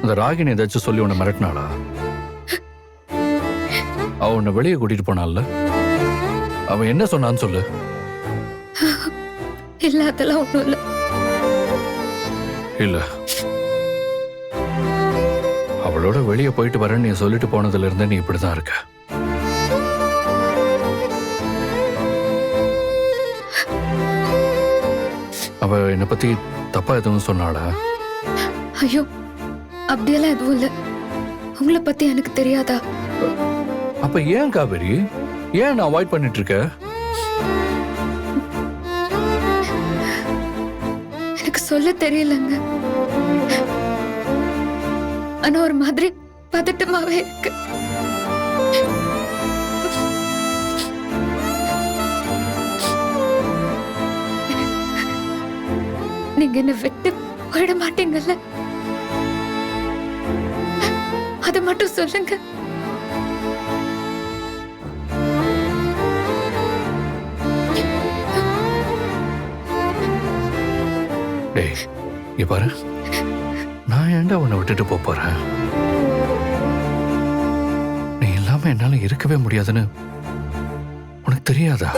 அந்த ராகினி ஏதாச்சும் சொல்லி உன்னை மிரட்டினாளா? அவ உன்னை வெளியே கூட்டிட்டு போனால, அவன் என்ன சொன்னான்னு சொல்லு. இல்ல அதெல்லாம் ஒண்ணும் இல்ல. இல்ல, அவளோட வெளியே போயிட்டு வரேன்னு நீ சொல்லிட்டு போனதுல இருந்தே நீ இப்படிதான் இருக்க. அவ என்னை பத்தி தப்பா எதுவும் சொன்னாளா? ஐயோ, அப்படியெல்லாம் எதுவும் இல்ல. உங்களை பத்தி எனக்கு தெரியாதா? அப்ப ஏன் காவேரி, ஏன் நான் அவாய்ட் பண்ணிட்டு இருக்க? எனக்கு சொல்ல தெரியலங்க. ஆனா ஒரு மாதிரி பதட்டமாவே இருக்கு. நீங்க என்ன விட்டு போயிட மாட்டீங்கல்ல, அதை மட்டும் சொல்லுங்க. டேய், இங்க பாரு, நான் ஏன்டா உன்னை விட்டுட்டு போறேன்? நீ இல்லாம என்னால இருக்கவே முடியாதுன்னு உனக்கு தெரியாதா?